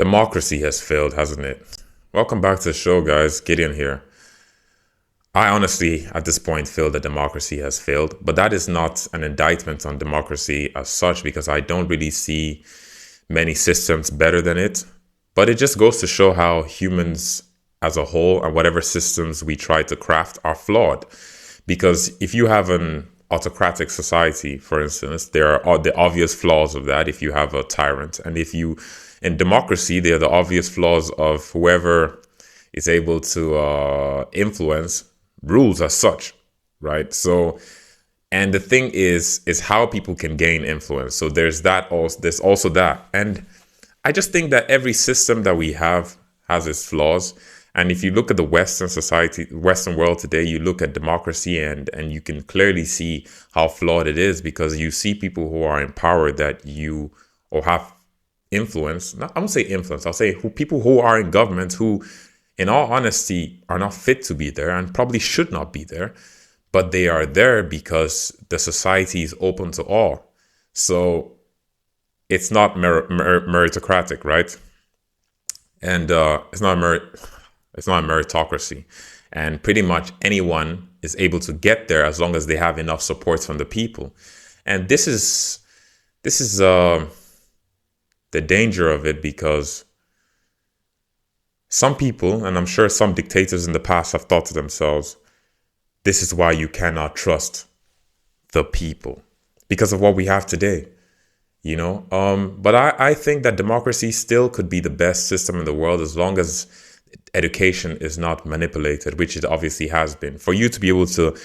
Democracy has failed, hasn't it? Welcome back to the show, guys. Gideon here. I honestly, at this point, feel that democracy has failed, but that is not an indictment on democracy as such because I don't really see many systems better than it. But it just goes to show how humans as a whole and whatever systems we try to craft are flawed. Because if you have an autocratic society, for instance, there are the obvious flaws of that if you have a tyrant. And if you, in democracy, there are the obvious flaws of whoever is able to influence rules as such, right? So, and the thing is how people can gain influence. So there's that also, there's also that. And I just think that every system that we have has its flaws. And if you look at the Western society, Western world today, you look at democracy and you can clearly see how flawed it is because you see people who are in power that you or have influence. I won't say influence. I'll say people who are in government who, in all honesty, are not fit to be there and probably should not be there. But they are there because the society is open to all. So it's not meritocratic, right? And it's not a meritocracy. And pretty much anyone is able to get there as long as they have enough support from the people. And this is the danger of it because some people, and I'm sure some dictators in the past have thought to themselves, this is why you cannot trust the people because of what we have today, you know? But I think that democracy still could be the best system in the world as long as education is not manipulated, which it obviously has been. For you to be able to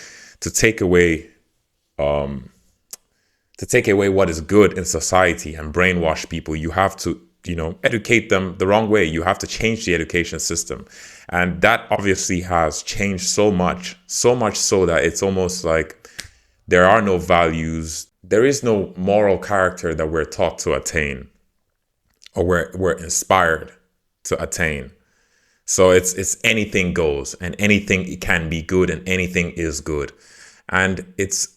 take away what is good in society and brainwash people, you have to, educate them the wrong way. You have to change the education system. And that obviously has changed so much so that it's almost like there are no values. There is no moral character that we're taught to attain or we're inspired to attain. So it's anything goes and anything can be good and anything is good. And it's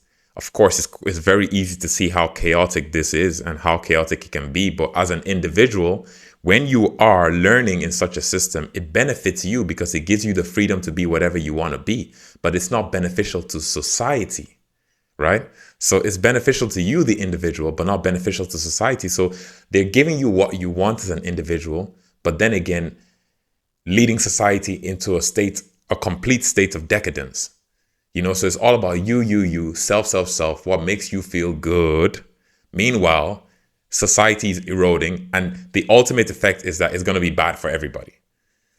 very easy to see how chaotic this is and how chaotic it can be. But as an individual, when you are learning in such a system, it benefits you because it gives you the freedom to be whatever you want to be. But it's not beneficial to society, right? So it's beneficial to you, the individual, but not beneficial to society. So they're giving you what you want as an individual, but then again, leading society into a complete state of decadence. So it's all about you, self, what makes you feel good. Meanwhile, society is eroding, and the ultimate effect is that it's going to be bad for everybody.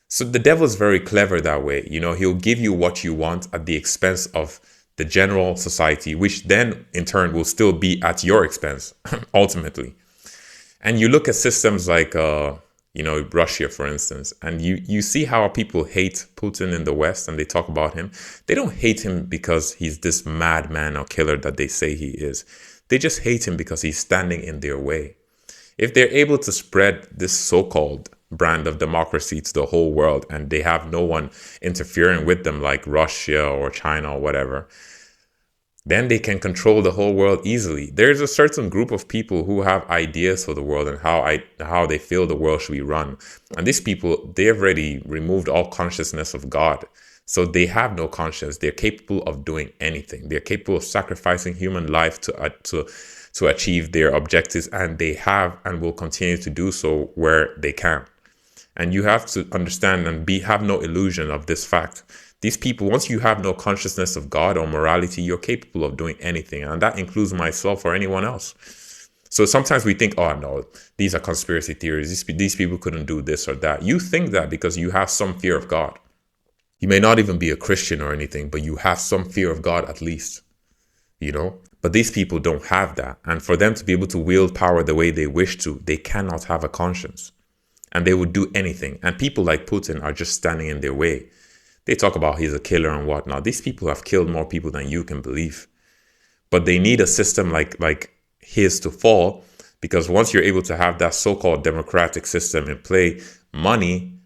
So the devil is very clever that way. He'll give you what you want at the expense of the general society, which then in turn will still be at your expense, ultimately. And you look at systems like Russia, for instance, and you see how people hate Putin in the West and they talk about him. They don't hate him because he's this madman or killer that they say he is. They just hate him because he's standing in their way. If they're able to spread this so-called brand of democracy to the whole world and they have no one interfering with them like Russia or China or whatever, then they can control the whole world easily. There's a certain group of people who have ideas for the world and how they feel the world should be run. And these people, they have already removed all consciousness of God. So they have no conscience. They're capable of doing anything. They're capable of sacrificing human life to achieve their objectives. And they have and will continue to do so where they can. And you have to understand and have no illusion of this fact. These people, once you have no consciousness of God or morality, you're capable of doing anything. And that includes myself or anyone else. So sometimes we think, oh, no, these are conspiracy theories. These people couldn't do this or that. You think that because you have some fear of God. You may not even be a Christian or anything, but you have some fear of God at least, But these people don't have that. And for them to be able to wield power the way they wish to, they cannot have a conscience. And they would do anything. And people like Putin are just standing in their way. They talk about he's a killer and whatnot. These people have killed more people than you can believe. But they need a system like his to fall, because once you're able to have that so-called democratic system in play, money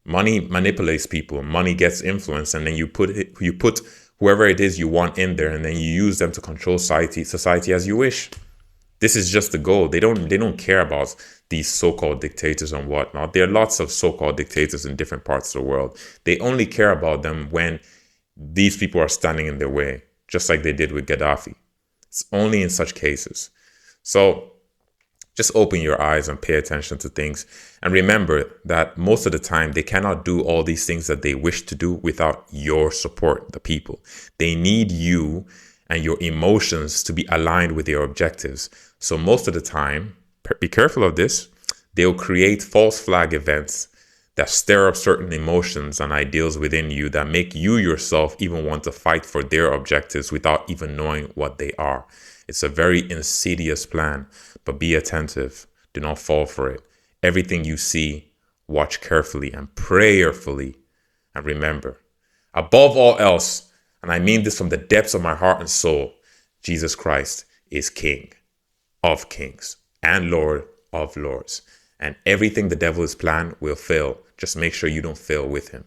manipulates people. Money gets influence, and then you put whoever it is you want in there, and then you use them to control society as you wish. This is just the goal. They don't care about these so-called dictators and whatnot. There are lots of so-called dictators in different parts of the world. They only care about them when these people are standing in their way, just like they did with Gaddafi. It's only in such cases. So just open your eyes and pay attention to things. And remember that most of the time, they cannot do all these things that they wish to do without your support, the people. They need you and your emotions to be aligned with their objectives. So most of the time, be careful of this. They'll create false flag events that stir up certain emotions and ideals within you that make you yourself even want to fight for their objectives without even knowing what they are. It's a very insidious plan, but be attentive. Do not fall for it. Everything you see, watch carefully and prayerfully. And remember, above all else, and I mean this from the depths of my heart and soul, Jesus Christ is King of kings and Lord of lords. And everything the devil has planned will fail. Just make sure you don't fail with him.